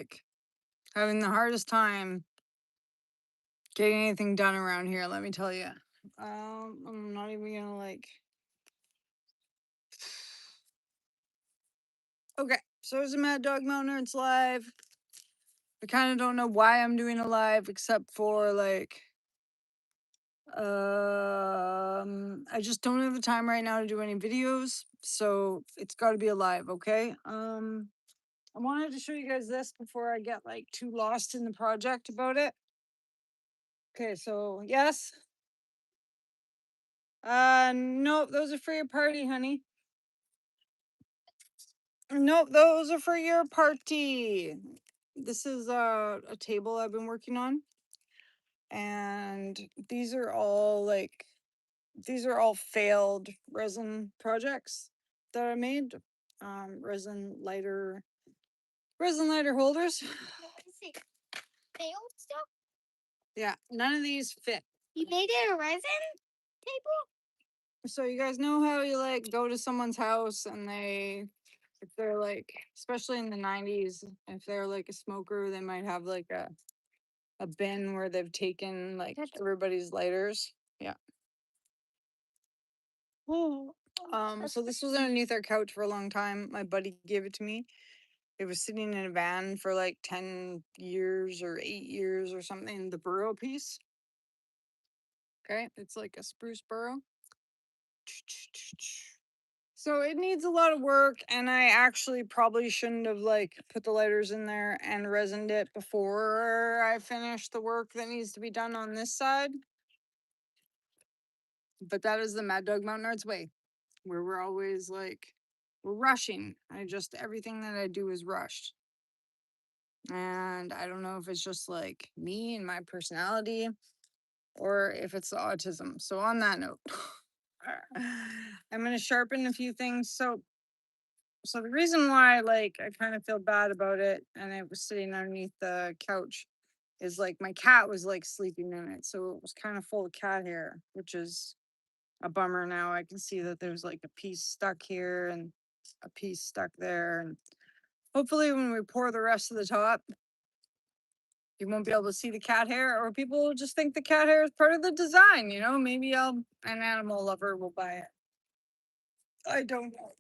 like having the hardest time getting anything done around here, let me tell you. I'm not even gonna like. Okay, so there's a Maddogmountainarts live. I kind of don't know why I'm doing a live, except for like, I just don't have the time right now to do any videos, so it's got to be a live, okay? I wanted to show you guys this before I get like too lost in the project about it. Okay, so yes. Nope, those are for your party, honey. Nope, those are for your party. This is a table I've been working on. And these are all failed resin projects that I made. Resin lighter holders. Failed stuff? Yeah, none of these fit. You made it a resin table? So you guys know how you like go to someone's house and if they're like, especially in the 90s, if they're like a smoker, they might have like a bin where they've taken like everybody's lighters. Yeah. Oh, So this was underneath our couch for a long time. My buddy gave it to me. It was sitting in a van for like 10 years or 8 years or something. The burrow piece. Okay, it's like a spruce burrow. So it needs a lot of work, and I actually probably shouldn't have like put the lighters in there and resined it before I finished the work that needs to be done on this side. But that is the Maddogmountainarts way, where we're always like, we're rushing. Everything that I do is rushed. And I don't know if it's just like me and my personality or if it's the autism. So on that note, I'm going to sharpen a few things. So the reason why like I kind of feel bad about it and it was sitting underneath the couch is like my cat was like sleeping in it. So it was kind of full of cat hair, which is a bummer. Now I can see that there's like a piece stuck here and a piece stuck there. And hopefully when we pour the rest of the top, you won't be able to see the cat hair, or people will just think the cat hair is part of the design, you know? Maybe an animal lover will buy it. I don't know.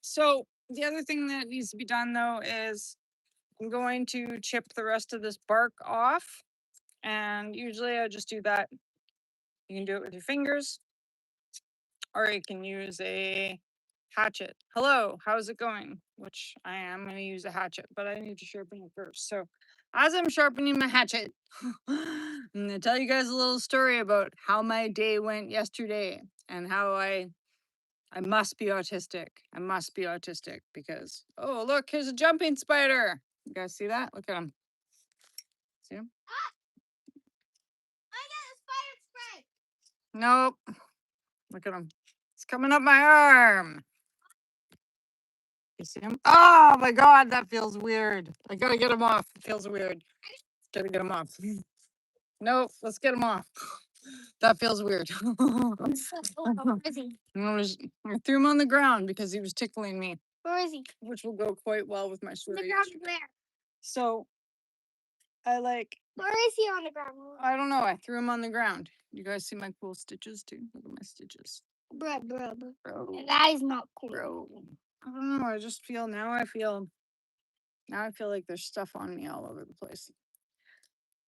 So the other thing that needs to be done though is I'm going to chip the rest of this bark off. And usually I just do that. You can do it with your fingers, or you can use a hatchet. Hello, how's it going? Which I am going to use a hatchet, but I need to sharpen it first. So as I'm sharpening my hatchet, I'm going to tell you guys a little story about how my day went yesterday and how I must be autistic. I must be autistic because, oh, look, here's a jumping spider. You guys see that? Look at him. See him? I got a spider spray. Nope. Look at him. It's coming up my arm. You see him? Oh my God, that feels weird. I gotta get him off. It feels weird. Gotta get him off. Nope, let's get him off. That feels weird. Where is he? I threw him on the ground because he was tickling me. Where is he? Which will go quite well with my story. The ground there. So I like. Where is he on the ground? I don't know. I threw him on the ground. You guys see my cool stitches too? Look at my stitches. Bro. Bro. That is not cool. Bro. I don't know. I just feel now I feel like there's stuff on me all over the place.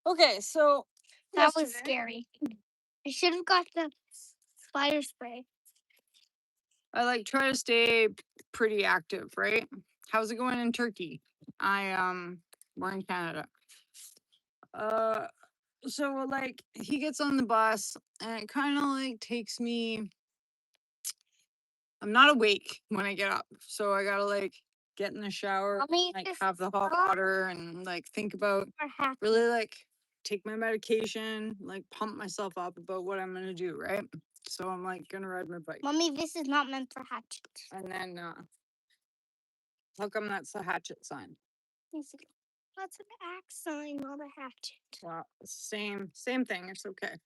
Okay, so that was scary. I should have got the spider spray. I like try to stay pretty active, right? How's it going in Turkey? We're in Canada. So like he gets on the bus and it kind of like takes me. I'm not awake when I get up, so I gotta like get in the shower, like have the hot water, and like think about really like take my medication, like pump myself up about what I'm gonna do, right? So I'm like gonna ride my bike. Mommy, this is not meant for hatchet. And then how come that's the hatchet sign? That's an axe sign, not a hatchet. Well, same thing. It's okay.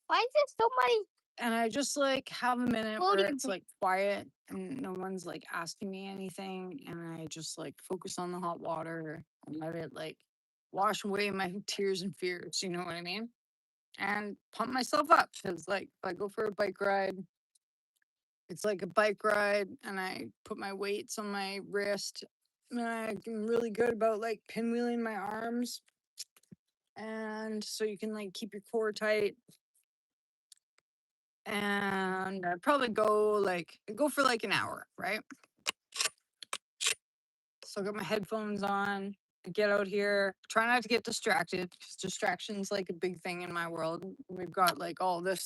Why is there so many And I just like have a minute where Floating. it's like quiet and no one's like asking me anything. And I just like focus on the hot water and let it like wash away my tears and fears. You know what I mean? And pump myself up because like if I go for a bike ride, it's like a bike ride and I put my weights on my wrist. And I'm really good about like pinwheeling my arms. And so you can like keep your core tight. And I'd probably go for like an hour, right? So I got my headphones on, I get out here, try not to get distracted because distraction's like a big thing in my world. We've got like all this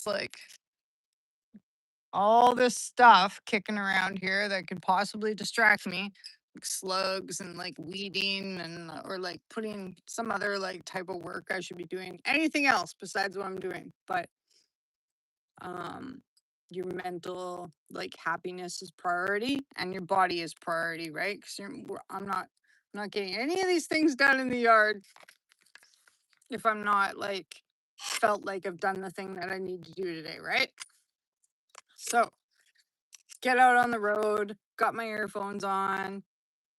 stuff kicking around here that could possibly distract me, like slugs and like weeding and or like putting some other like type of work I should be doing. Anything else besides what I'm doing. But um your mental like happiness is priority and your body is priority, right? Because I'm not getting any of these things done in the yard if I'm not like felt like I've done the thing that I need to do today, right? So get out on the road, got my earphones on,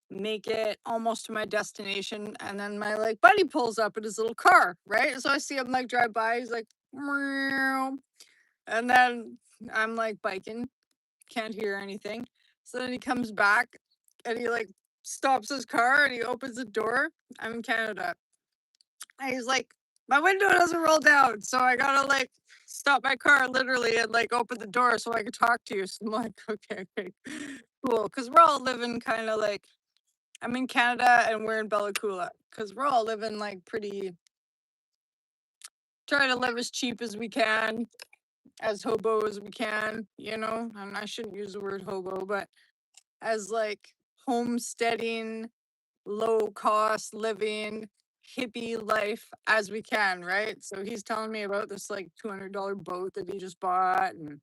make it almost to my destination, and then my like buddy pulls up in his little car, right? So I see him like drive by, he's like, meow. And then I'm like biking, can't hear anything. So then he comes back and he like stops his car and he opens the door. I'm in Canada. And he's like, my window doesn't roll down. So I gotta like stop my car literally and like open the door so I can talk to you. So I'm like, okay, cool. Cause we're all living kind of like, I'm in Canada and we're in Bellacoola. Cause we're all living like pretty, trying to live as cheap as we can, as hobo as we can, you know? And I shouldn't use the word hobo, but as like homesteading, low cost living, hippie life as we can, right? So he's telling me about this like $200 boat that he just bought. And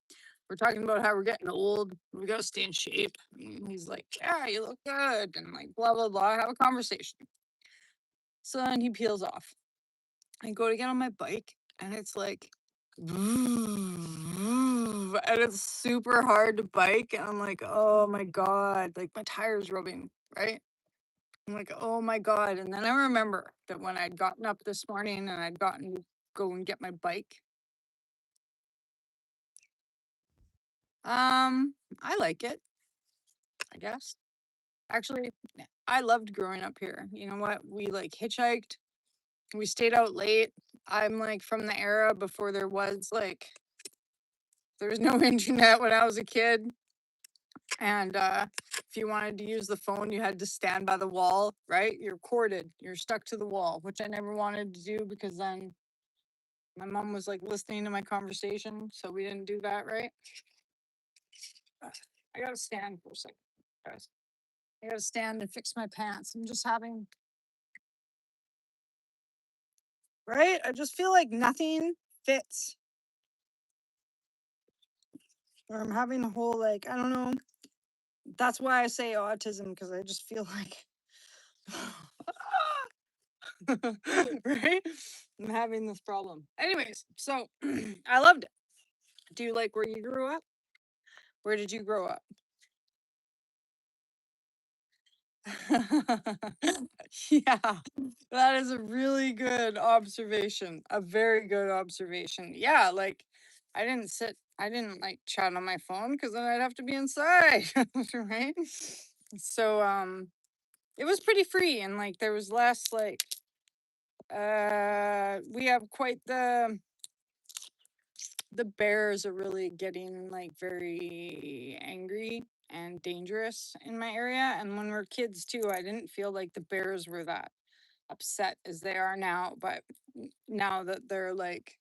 we're talking about how we're getting old. We gotta stay in shape. And he's like, yeah, you look good. And like, blah, blah, blah. Have a conversation. So then he peels off. I go to get on my bike and it's like, and it's super hard to bike. And I'm like, oh my God, like my tire's rubbing, right? I'm like, oh my God. And then I remember that when I'd gotten up this morning and I'd gotten to go and get my bike, I like it, I guess. Actually, I loved growing up here. You know what? We like hitchhiked, we stayed out late. I'm like from the era before there was no internet when I was a kid. And if you wanted to use the phone, you had to stand by the wall, right? You're corded, you're stuck to the wall, which I never wanted to do because then my mom was like listening to my conversation. So we didn't do that, right? I gotta stand for a second, guys. I gotta stand and fix my pants. I'm just having, right? I just feel like nothing fits. Or I'm having a whole, like, I don't know. That's why I say autism, because I just feel like right? I'm having this problem. Anyways, so I loved it. Do you like where you grew up? Where did you grow up? Yeah, that is a really good observation. A very good observation. Yeah, like I didn't like chat on my phone because then I'd have to be inside, right? So it was pretty free and like there was less like we have quite the bears are really getting like very angry and dangerous in my area. And when we're kids too, I didn't feel like the bears were that upset as they are now. But now that they're like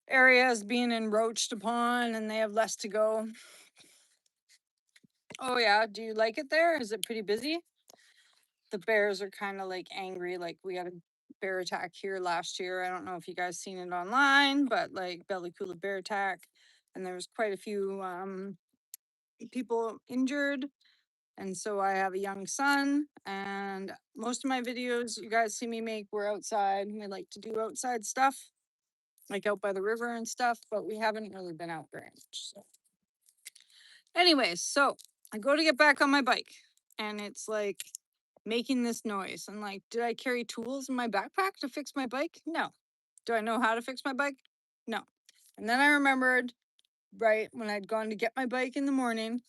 areas being encroached upon and they have less to go. Oh yeah, do you like it there? Is it pretty busy? The bears are kind of like angry. Like we had a bear attack here last year. I don't know if you guys seen it online, but like bellacoola bear attack, and there was quite a few people injured. And so I have a young son, and most of my videos you guys see me make were outside. We like to do outside stuff. like out by the river and stuff, but we haven't really been out very much. So, anyways, so I go to get back on my bike and it's like making this noise. And like, did I carry tools in my backpack to fix my bike? No. Do I know how to fix my bike? No. And then I remembered, right, when I'd gone to get my bike in the morning,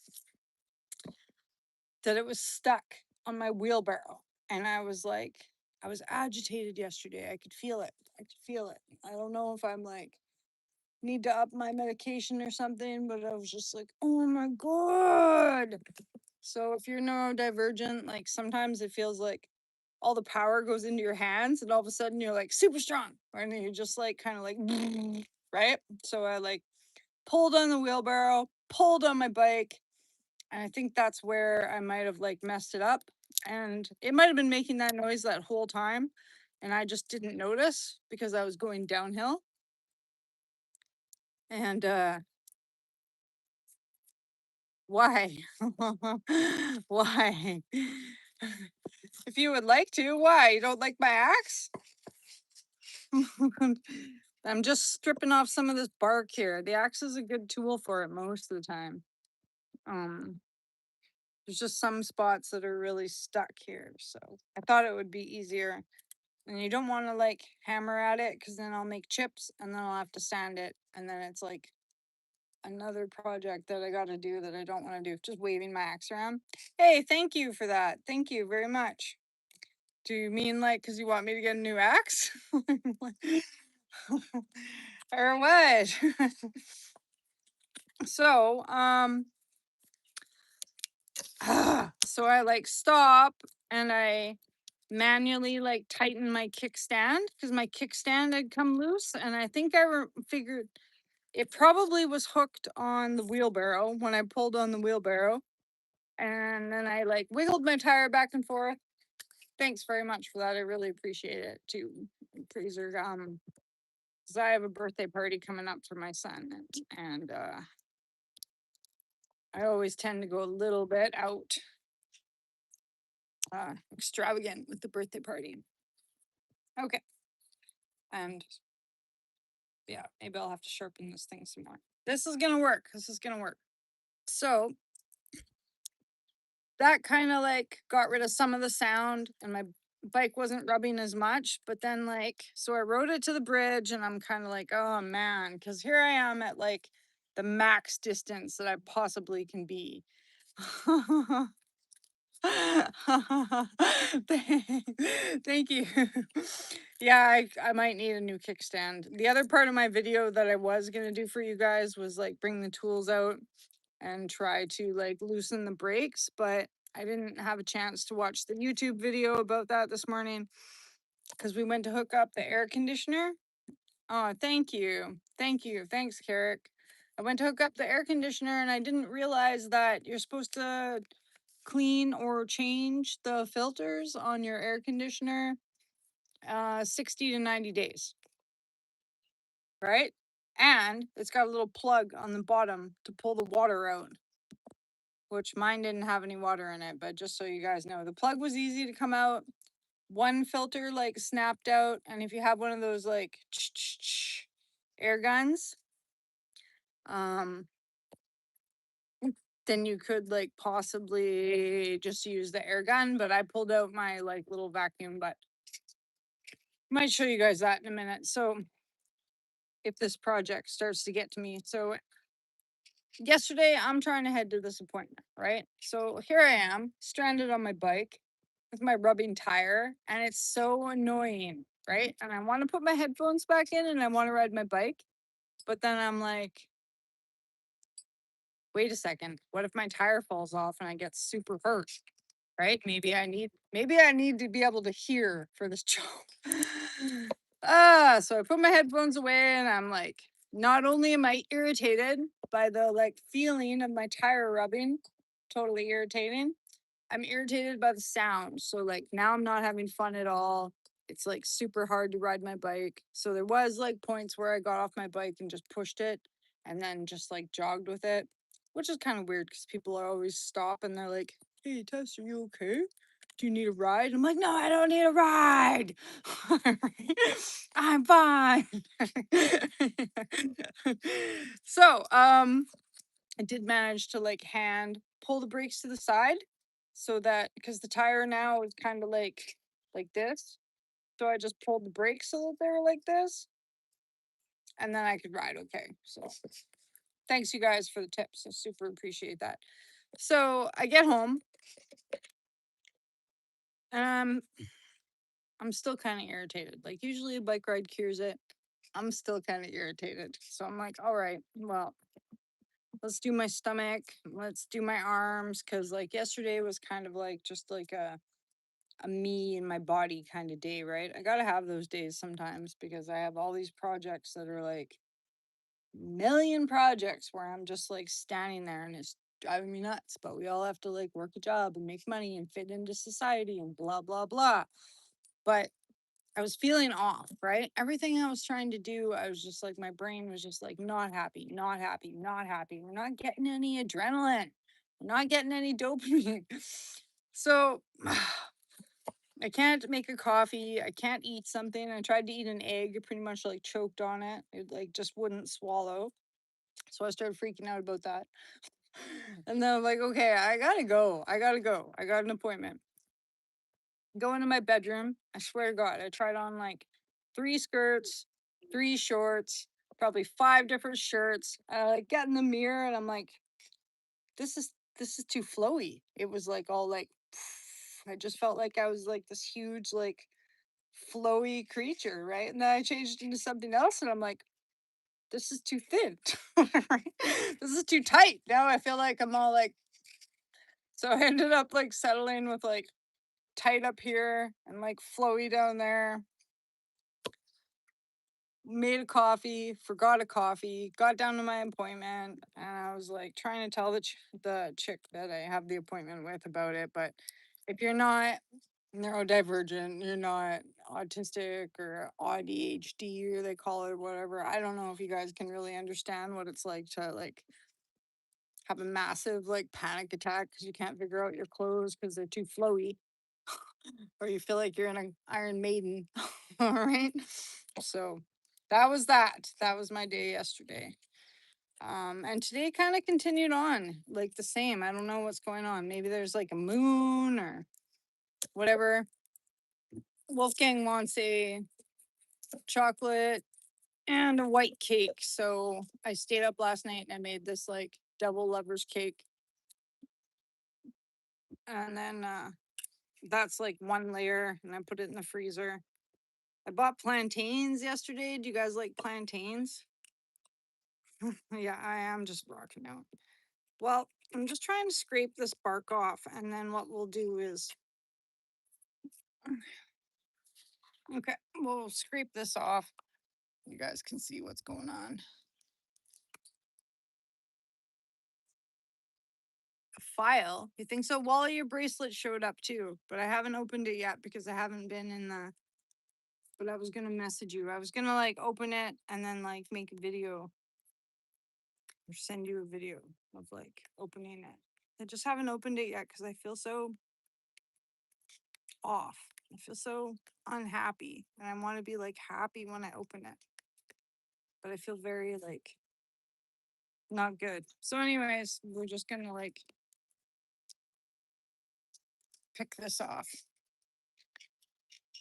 that it was stuck on my wheelbarrow. And I was like, I was agitated yesterday. I could feel it. I could feel it. I don't know if I'm like, need to up my medication or something, but I was just like, oh my God. So if you're neurodivergent, like sometimes it feels like all the power goes into your hands and all of a sudden you're like super strong. And then you're just like kind of like, right? So I like pulled on the wheelbarrow, pulled on my bike, and I think that's where I might have like messed it up. And it might have been making that noise that whole time. And I just didn't notice because I was going downhill. And why? Why? If you would like to, why? You don't like my axe? I'm just stripping off some of this bark here. The axe is a good tool for it most of the time. Um, there's just some spots that are really stuck here. So I thought it would be easier. And you don't want to like hammer at it because then I'll make chips and then I'll have to sand it. And then it's like another project that I got to do that I don't want to do. Just waving my axe around. Hey, thank you for that. Thank you very much. Do you mean like because you want me to get a new axe? Or what? So, so I like stop and I manually like tighten my kickstand because my kickstand had come loose, and I think figured it probably was hooked on the wheelbarrow when I pulled on the wheelbarrow, and then I like wiggled my tire back and forth. Thanks very much for that. I really appreciate it too, Fraser. Because I have a birthday party coming up for my son, and I always tend to go a little bit out extravagant with the birthday party. Okay. And yeah, maybe I'll have to sharpen this thing some more. This is gonna work. This is gonna work. So that kind of like got rid of some of the sound and my bike wasn't rubbing as much. But then like, so I rode it to the bridge and I'm kind of like, oh man, because here I am at like the max distance that I possibly can be. Thank you. Yeah, I might need a new kickstand. The other part of my video that I was gonna do for you guys was like bring the tools out and try to like loosen the brakes, but I didn't have a chance to watch the YouTube video about that this morning because we went to hook up the air conditioner. Oh, thank you. Thank you. Thanks, Carrick. I went to hook up the air conditioner and I didn't realize that you're supposed to clean or change the filters on your air conditioner 60 to 90 days, right? And it's got a little plug on the bottom to pull the water out, which mine didn't have any water in it. But just so you guys know, the plug was easy to come out. One filter like snapped out. And if you have one of those like air guns, um, then you could like possibly just use the air gun. But I pulled out my like little vacuum, but might show you guys that in a minute. So if this project starts to get to me. So yesterday I'm trying to head to this appointment, right? So here I am, stranded on my bike with my rubbing tire, and it's so annoying, right? And I want to put my headphones back in and I want to ride my bike, but then I'm like, wait a second, what if my tire falls off and I get super hurt? Right? Maybe I need to be able to hear for this job. So I put my headphones away and I'm like, not only am I irritated by the like feeling of my tire rubbing, totally irritating, I'm irritated by the sound. So like now I'm not having fun at all. It's like super hard to ride my bike. So there was like points where I got off my bike and just pushed it and then just like jogged with it, which is kind of weird because people are always stop and they're like, "Hey Tess, are you okay?" do you need a ride? I'm like, no, I don't need a ride. I'm fine. So, I did manage to like hand pull the brakes to the side so that because the tire now is kind of like this. So I just pulled the brakes so that they were like this and then I could ride okay. So thanks you guys for the tips. I super appreciate that. So I get home and I'm still kind of irritated. Like usually a bike ride cures it. I'm still kind of irritated. So I'm like, all right, well, let's do my stomach. Let's do my arms. Cause like yesterday was kind of like just like a me and my body kind of day, right? I gotta have those days sometimes because I have all these projects that are like million projects where I'm just like standing there and it's driving me nuts. But we all have to like work a job and make money and fit into society and blah blah blah. But I was feeling off, right? Everything I was trying to do, I was just like, my brain was just like, not happy, not happy, not happy. We're not getting any adrenaline. We're not getting any dopamine. So I can't make a coffee. I can't eat something. I tried to eat an egg. I pretty much like choked on it. It like just wouldn't swallow. So I started freaking out about that. And then I'm like, okay, I gotta go. I gotta go. I got an appointment. Go into my bedroom. I swear to God, I tried on like 3 skirts, 3 shorts, probably 5 different shirts. I like get in the mirror and I'm like, this is too flowy. It was like all like I just felt like I was like this huge like flowy creature, right? And then I changed into something else and I'm like, this is too thin. Right? This is too tight. Now I feel like I'm all like so I ended up like settling with like tight up here and like flowy down there. Made a coffee, forgot a coffee, got down to my appointment, and I was like trying to tell the chick that I have the appointment with about it. But if you're not neurodivergent, you're not autistic or ADHD or they call it whatever. I don't know if you guys can really understand what it's like to like have a massive like panic attack because you can't figure out your clothes because they're too flowy or you feel like you're in an Iron Maiden. All right. So that was that. That was my day yesterday. And today kind of continued on like the same. I don't know what's going on. Maybe there's like a moon or whatever. Wolfgang wants a chocolate and a white cake. So I stayed up last night and I made this like double lovers cake. And then that's like one layer and I put it in the freezer. I bought plantains yesterday. Do you guys like plantains? Yeah, I am just rocking out. Well, I'm just trying to scrape this bark off, and then what we'll do is, okay, we'll scrape this off. You guys can see what's going on. A file? You think so? Wally, your bracelet showed up too, but I haven't opened it yet because I haven't been in the. But I was gonna message you. I was gonna like open it and then like make a video or send you a video of like opening it. I just haven't opened it yet because I feel so off. I feel so unhappy and I want to be like happy when I open it. But I feel very like not good. So, anyways, we're just gonna like pick this off.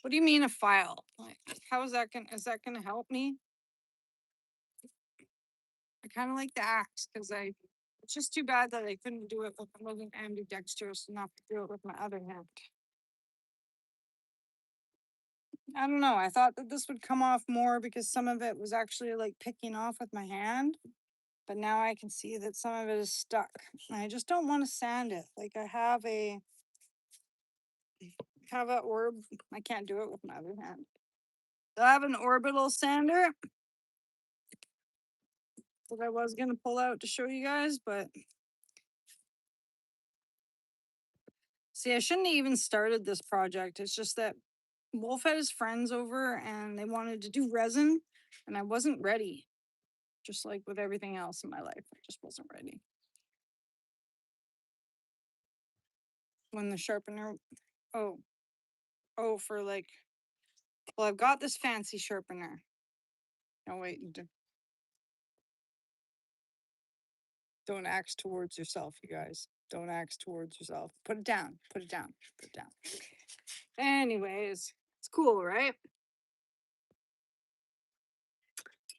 What do you mean a file? Like, how is that gonna help me? I kind of like the axe because it's just too bad that I couldn't do it with I wasn't ambidextrous enough to do it with my other hand. I don't know. I thought that this would come off more because some of it was actually like picking off with my hand. But now I can see that some of it is stuck. And I just don't want to sand it. Like I have a orb. I can't do it with my other hand. I have an orbital sander that I was gonna pull out to show you guys, but see, I shouldn't have even started this project. It's just that Wolf had his friends over and they wanted to do resin, and I wasn't ready. Just like with everything else in my life, I just wasn't ready. When the sharpener Oh, oh, for like, well, I've got this fancy sharpener. No, wait, don't axe towards yourself, you guys. Don't axe towards yourself. Put it down. Put it down. Put it down. Anyways, it's cool, right?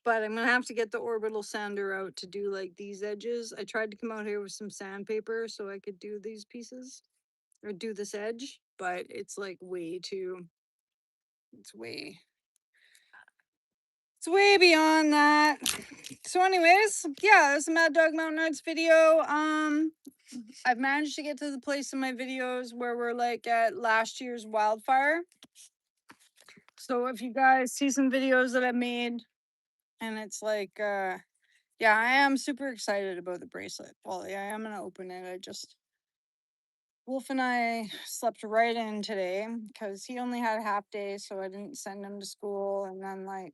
But I'm gonna have to get the orbital sander out to do like these edges. I tried to come out here with some sandpaper so I could do these pieces or do this edge, but it's like way too, it's way, it's way beyond that. So anyways, yeah, that's a Mad Dog Mountain Arts video. I've managed to get to the place in my videos where we're like at last year's wildfire. So if you guys see some videos that I made and it's like, yeah, I am super excited about the bracelet. Well, yeah, I am gonna open it. Wolf and I slept right in today because he only had a half day, so I didn't send him to school. And then like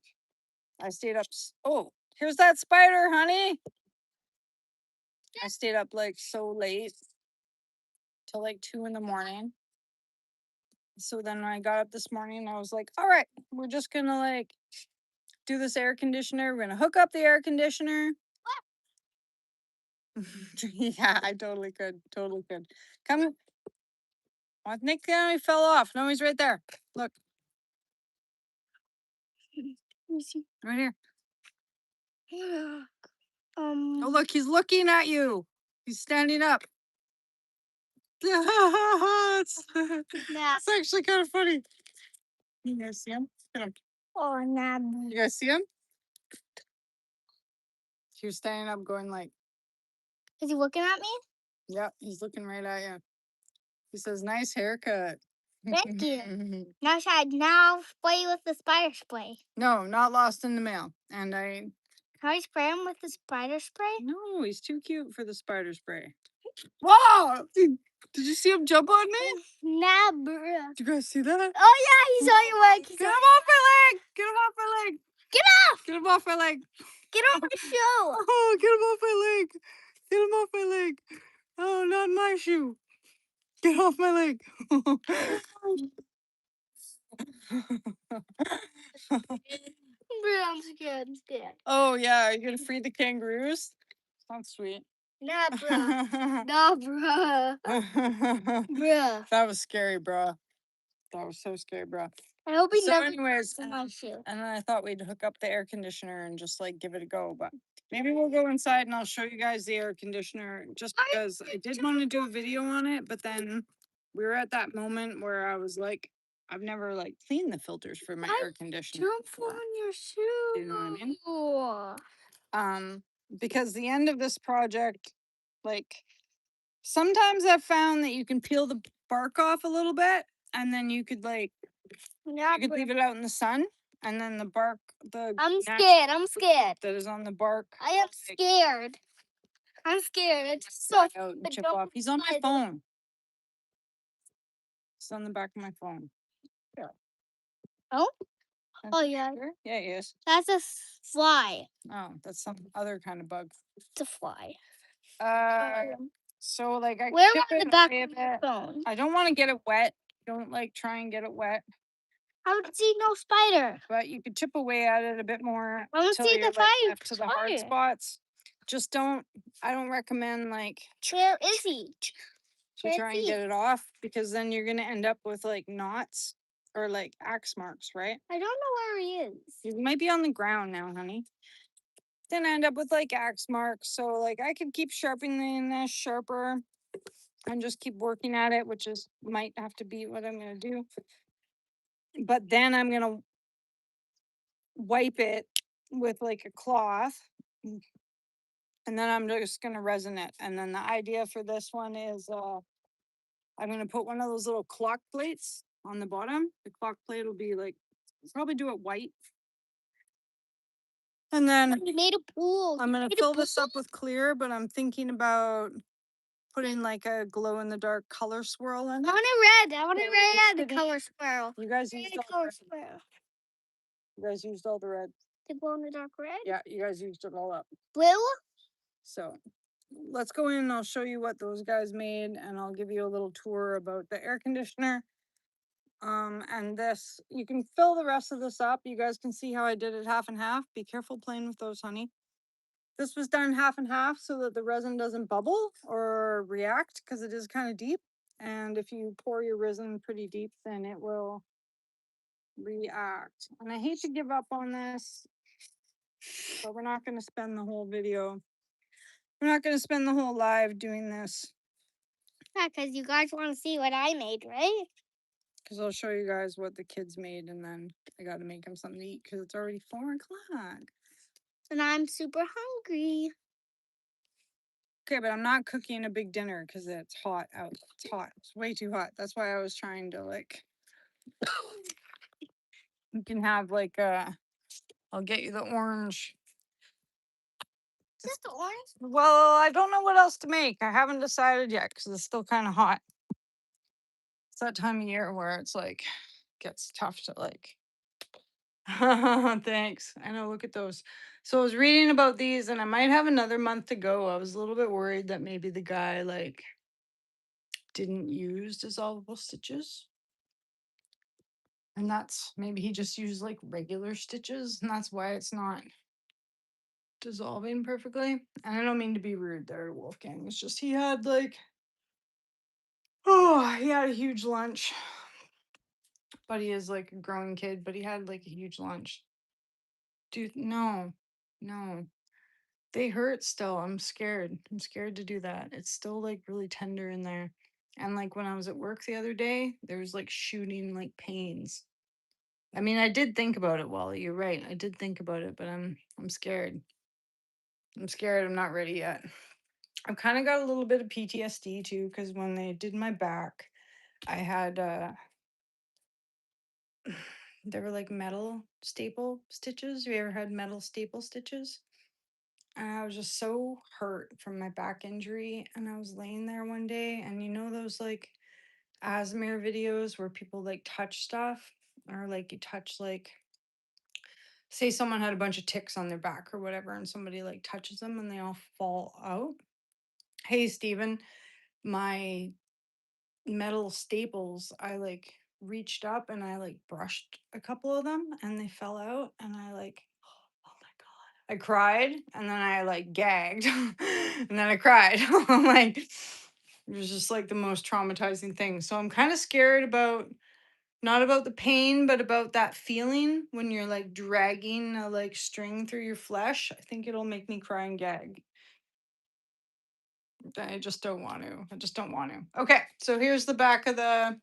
I stayed up. Oh, here's that spider, honey. I stayed up like so late till like 2 in the morning. So then when I got up this morning, I was like, all right, we're just gonna like do this air conditioner. We're gonna hook up the air conditioner. Yeah, I totally could. Totally could. Come. I think he fell off. No, he's right there. Look. Right here. Oh, look, he's looking at you. He's standing up. It's, Nah. it's actually kind of funny. You guys see him? Look at him. Oh, nah. You guys see him? He was standing up going like, Is he looking at me? yep, he's looking right at you. He says, nice haircut. Thank you. Now spray with the spider spray. No, not lost in the mail. And Can I spray him with the spider spray? no, he's too cute for the spider spray. Whoa! Did you see him jump on me? Nah, bruh. Did you guys see that? Oh yeah, he's on your leg. Get him off my leg! Get him off my leg! Get off! Get him off my leg! Get off my shoe! Oh, get him off my leg! Get him off my leg! Oh, not my shoe! Get off my leg! Bruh, I'm scared. I'm scared. Oh yeah, are you gonna free the kangaroos? Sounds sweet. Nah, bruh. Nah, bruh. Bruh. That was scary, bro. That was so scary, bro. I hope he So never anyways, in my shoe. and then I thought we'd hook up the air conditioner and just like give it a go, but maybe we'll go inside and I'll show you guys the air conditioner just because I did want to do a video on it, but then we were at that moment where I was like, I've never like cleaned the filters for my air conditioner Jump before. on your shoe. You know what I mean? Because the end of this project, like sometimes I've found that you can peel the bark off a little bit and then you could like Nah, you could leave it out in the sun and then the bark I'm scared. I'm scared. that is on the bark I am like, scared. I'm scared. I just saw out and the chip jump off. He's on my spider. phone. He's on the back of my phone. Oh? Oh yeah. Sure? Yeah, he is. That's a fly. Oh, that's some other kind of bug. It's a fly. So like I Where chip on the it back away a of your bit. phone? I don't want to get it wet. Don't like try and get it wet. I don't see no spider. But you could chip away at it a bit more I don't until see you're the like fire up to the hard spider. spots. Just don't. I don't recommend like Where is he? to try and get it off because then you're gonna end up with like knots or like axe marks, right? I don't know where he is. You might be on the ground now, honey. Then end up with like axe marks. So like I could keep sharpening this sharper and just keep working at it, which is might have to be what I'm gonna do. But then I'm gonna wipe it with like a cloth and then I'm just gonna resin it. And then the idea for this one is I'm gonna put one of those little clock plates on the bottom. The clock plate will be like probably do it white. And then He made a pool. I'm gonna fill this up with clear, but I'm thinking about putting like a glow in the dark color swirl in I it. want it red. I want it red. The City. color swirl. You guys I used need all a color the red. swirl. You guys used all the red. The glow in the dark red. Yeah, you guys used it all up. Blue. So let's go in and I'll show you what those guys made and I'll give you a little tour about the air conditioner. And this, you can fill the rest of this up. You guys can see how I did it half and half. Be careful playing with those, honey. This was done half and half so that the resin doesn't bubble or react because it is kind of deep. And if you pour your resin pretty deep, then it will react. And I hate to give up on this, but we're not going to spend the whole video. We're not going to spend the whole live doing this Yeah, because you guys want to see what I made, right? because I'll show you guys what the kids made and then I got to make them something to eat because it's already 4 o'clock. And I'm super hungry. Okay, but I'm not cooking a big dinner because it's hot out. It's hot. It's way too hot. That's why I was trying to like, you can have like I'll get you the orange. Just the orange? Well, I don't know what else to make. I haven't decided yet because it's still kind of hot. It's that time of year where it's like gets tough to like. Thanks. I know. Look at those. So I was reading about these, and I might have another month to go. I was a little bit worried that maybe the guy like didn't use dissolvable stitches. And that's maybe he just used like regular stitches, and that's why it's not dissolving perfectly. And I don't mean to be rude there to Wolfgang. It's just he had like, oh, he had a huge lunch. But he is like a growing kid, but he had like a huge lunch. Dude, no, no. They hurt still. I'm scared. I'm scared to do that. It's still like really tender in there. And like when I was at work the other day, there was like shooting like pains. I mean, I did think about it, Wally. You're right. I did think about it, but I'm scared. I'm scared. I'm not ready yet. I've kind of got a little bit of PTSD too, because when they did my back, I had there were like metal staple stitches. Have you ever had metal staple stitches? And I was just so hurt from my back injury. And I was laying there one day, and you know those like Asmere videos where people like touch stuff, or like you touch like, say someone had a bunch of ticks on their back or whatever, and somebody like touches them and they all fall out. Hey, Steven, my metal staples, I like reached up and I like brushed a couple of them and they fell out. And I like, oh my God. I cried and then I like gagged and then I cried. Like, it was just like the most traumatizing thing. So I'm kind of scared about, not about the pain, but about that feeling when you're like dragging a like string through your flesh. I think it'll make me cry and gag. I just don't want to. I just don't want to. Okay, so here's the back of the.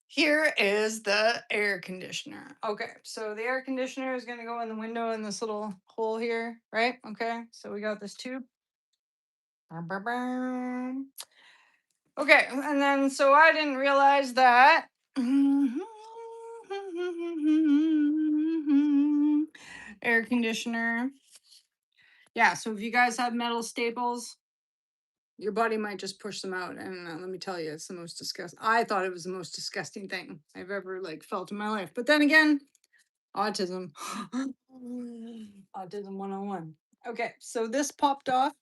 Here is the air conditioner. Okay, so the air conditioner is going to go in the window in this little hole here, right? Okay, so we got this tube. Bam, bam, bam. Okay, and then so I didn't realize that. Air conditioner. Yeah, so if you guys have metal staples, your body might just push them out. And let me tell you, it's the most disgusting. I thought it was the most disgusting thing I've ever like felt in my life. But then again, autism. Autism 101. Okay, so this popped off.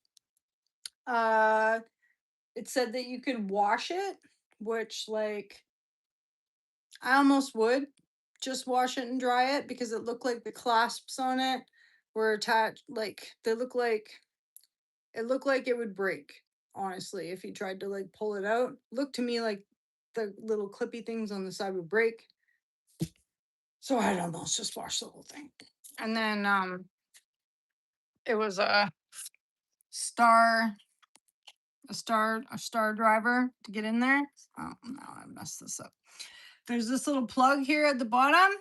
Uh it said that you could wash it, which like I almost would just wash it and dry it because it looked like the clasps on it were attached, like they look like it looked like it would break, honestly, if you tried to like pull it out. Looked to me like the little clippy things on the side would break. So I'd almost just wash the whole thing. And then it was star a star driver to get in there. Oh no, I messed this up. There's this little plug here at the bottom.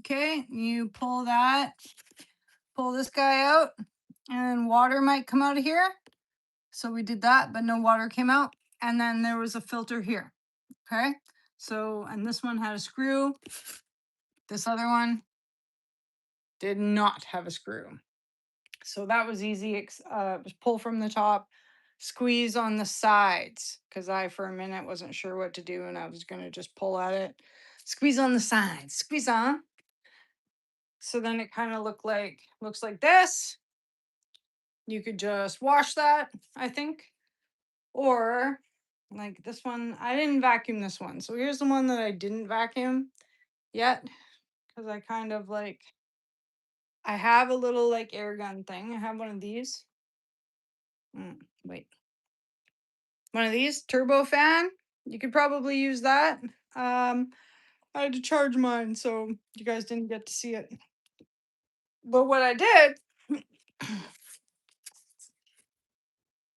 Okay, you pull that, pull this guy out, and water might come out of here. So we did that, but no water came out. And then there was a filter here. Okay. So, and this one had a screw. This other one did not have a screw. So that was easy. Just pull from the top, squeeze on the sides. Because I, for a minute, wasn't sure what to do and I was going to just pull at it. Squeeze on the sides, squeeze on. So then it kind of looks like this. You could just wash that, I think. Or Like this one, I didn't vacuum this one. So here's the one that I didn't vacuum yet because I kind of like I have a little like air gun thing. I have one of these. Wait. One of these turbo fan. You could probably use that. I had to charge mine, so you guys didn't get to see it. But what I did,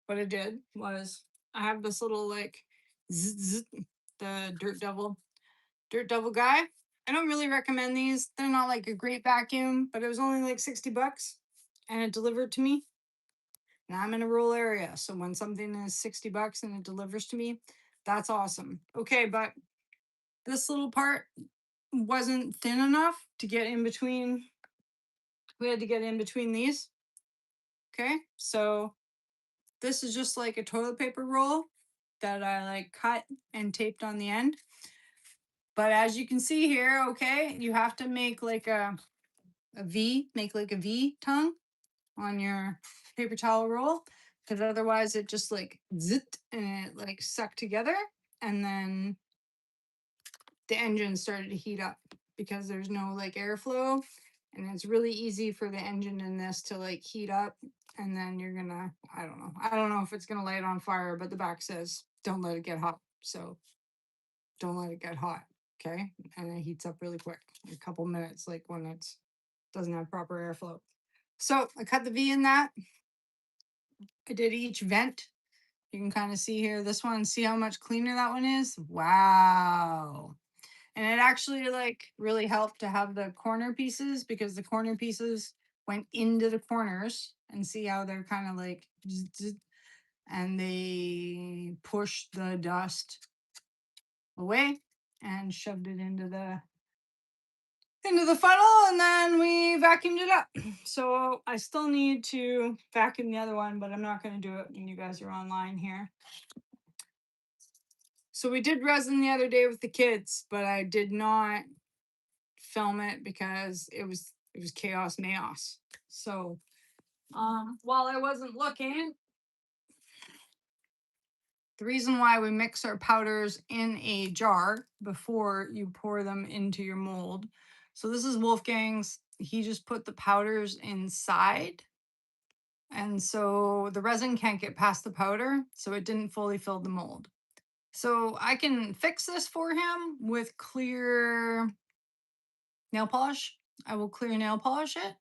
what I did was I have this little like the dirt devil guy. I don't really recommend these. They're not like a great vacuum, but it was only like 60 bucks and it delivered to me. And I'm in a rural area, so when something is 60 bucks and it delivers to me, that's awesome. Okay, but this little part wasn't thin enough to get in between. We had to get in between these. Okay, so this is just like a toilet paper roll that I like cut and taped on the end. But as you can see here, okay, you have to make like a V, make like a V tongue on your paper towel roll because otherwise it just like zit and it like sucked together and then the engine started to heat up because there's no like airflow and it's really easy for the engine in this to like heat up and then you're gonna I don't know if it's gonna light on fire, but the back says don't let it get hot, so don't let it get hot. Okay, and it heats up really quick, a couple minutes, like when it's doesn't have proper airflow. So I cut the V in that. I did each vent. You can kind of see here this one, see how much cleaner that one is. Wow. And it actually like really helped to have the corner pieces because the corner pieces went into the corners and see how they're kind of like and they pushed the dust away and shoved it into the funnel and then we vacuumed it up. So I still need to vacuum the other one, but I'm not going to do it when you guys are online here. So we did resin the other day with the kids, but I did not film it because it was chaos mayos. So while I wasn't looking, the reason why we mix our powders in a jar before you pour them into your mold. So this is Wolfgang's. He just put the powders inside. And so the resin can't get past the powder. So it didn't fully fill the mold. So I can fix this for him with clear nail polish. I will clear nail polish it.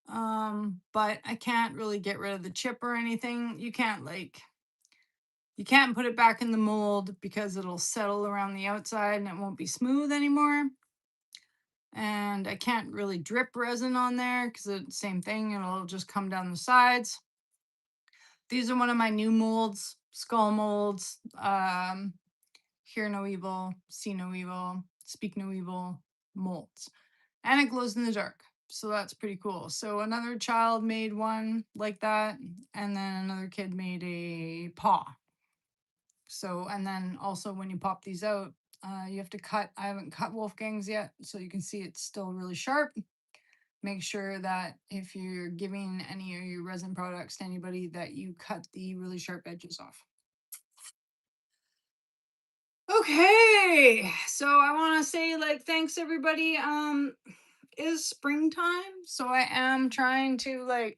But I can't really get rid of the chip or anything. You can't put it back in the mold because it'll settle around the outside and it won't be smooth anymore. And I can't really drip resin on there because it's the same thing, it'll just come down the sides. These are one of my new molds, skull molds. Hear no evil, see no evil, speak no evil molds. And it glows in the dark. So that's pretty cool. So another child made one like that, and then another kid made a paw. So, and then also when you pop these out, you have to cut. I haven't cut Wolfgang's yet, so you can see it's still really sharp. Make sure that if you're giving any of your resin products to anybody, that you cut the really sharp edges off. Okay, so I want to say like thanks everybody. Is springtime, so I am trying to like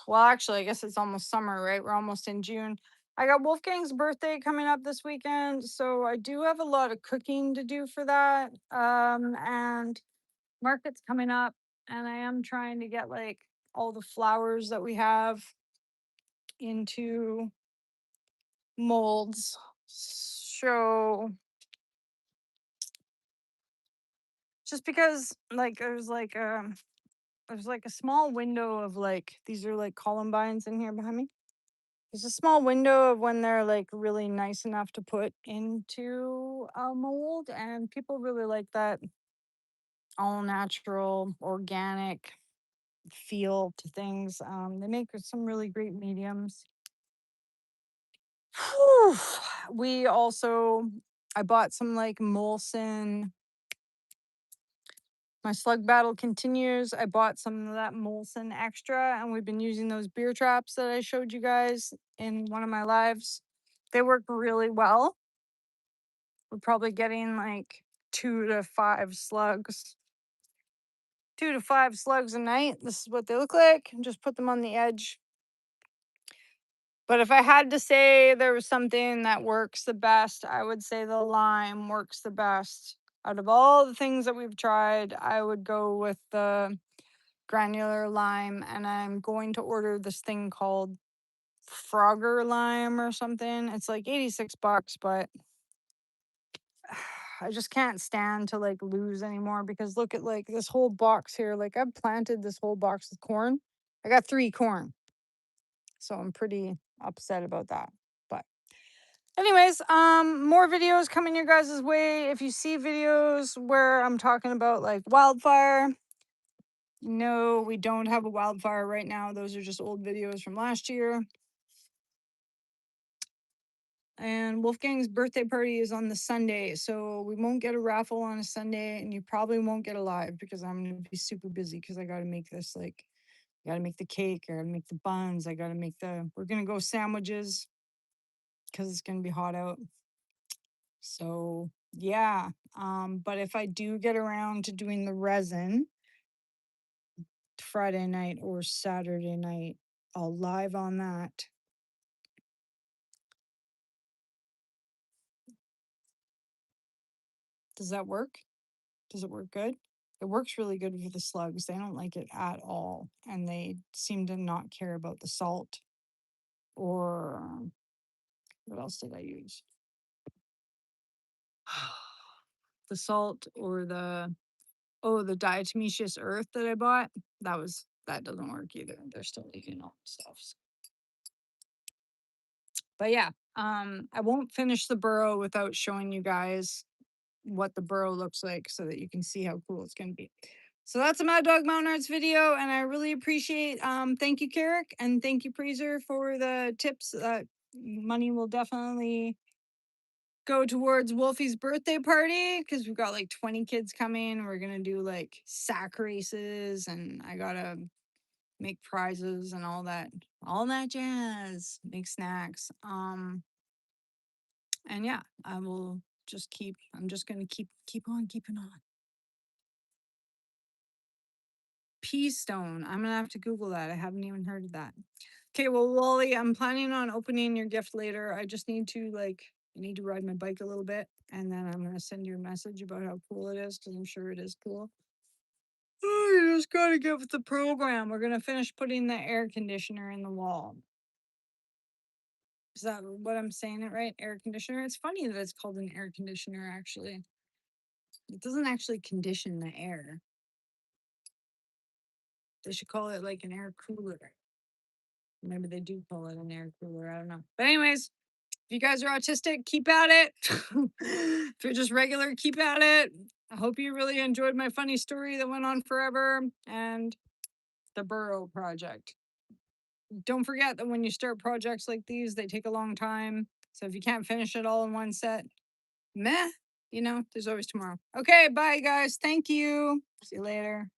well, actually, I guess it's almost summer, right? We're almost in June. I got Wolfgang's birthday coming up this weekend, so I do have a lot of cooking to do for that. And market's coming up, and I am trying to get like all the flowers that we have into molds. So just because like there's like a small window of like these are like columbines in here behind me. There's a small window of when they're like really nice enough to put into a mold, and people really like that all natural, organic feel to things. They make some really great mediums. Whew. We also, I bought some like Molson, My slug battle continues. I bought some of that Molson Extra, and we've been using those beer traps that I showed you guys in one of my lives. They work really well. We're probably getting like 2 to 5 slugs. 2 to 5 slugs a night. This is what they look like. Just put them on the edge. But if I had to say there was something that works the best, I would say the lime works the best. Out of all the things that we've tried, I would go with the granular lime. And I'm going to order this thing called Frogger lime or something. It's like $86, but I just can't stand to like lose anymore because look at like this whole box here. Like I've planted this whole box with corn. I got 3 corn. So I'm pretty upset about that. But anyways, more videos coming your guys' way. If you see videos where I'm talking about like wildfire, no, we don't have a wildfire right now. Those are just old videos from last year. And Wolfgang's birthday party is on the Sunday, so we won't get a raffle on a Sunday, and you probably won't get a live because I'm gonna be super busy because I gotta make this like, I gotta make the cake, I gotta make the buns, I gotta make the. We're gonna go sandwiches because it's gonna be hot out. So yeah, but if I do get around to doing the resin Friday night or Saturday night, I'll live on that. Does that work? Does it work good? It works really good for the slugs. They don't like it at all. And they seem to not care about the salt or what else did I use? The salt or the diatomaceous earth that I bought. That doesn't work either. They're still eating all the stuff. But yeah, I won't finish the burrow without showing you guys what the burrow looks like so that you can see how cool it's going to be. So that's a Mad Dog Mountain Arts video, and I really appreciate. Thank you, Carrick, and thank you, Praiser, for the tips. Money will definitely go towards Wolfie's birthday party because we've got like 20 kids coming. We're gonna do like sack races, and I gotta make prizes and all that jazz. Make snacks. And yeah, I will just keep. I'm just gonna keep on keeping on. Pea stone. I'm gonna have to Google that. I haven't even heard of that. Okay, well, Wally, I'm planning on opening your gift later. I just need to I need to ride my bike a little bit, and then I'm gonna send you a message about how cool it is because I'm sure it is cool. Oh, you just gotta get with the program. We're gonna finish putting the air conditioner in the wall. Is that what I'm saying it right? Air conditioner. It's funny that it's called an air conditioner. Actually, it doesn't actually condition the air. They should call it like an air cooler. Maybe they do call it an air cooler. I don't know. But anyways, if you guys are autistic, keep at it. If you're just regular, keep at it. I hope you really enjoyed my funny story that went on forever and the burrow project. Don't forget that when you start projects like these, they take a long time. So if you can't finish it all in one set, meh, there's always tomorrow. Okay, bye guys. Thank you. See you later.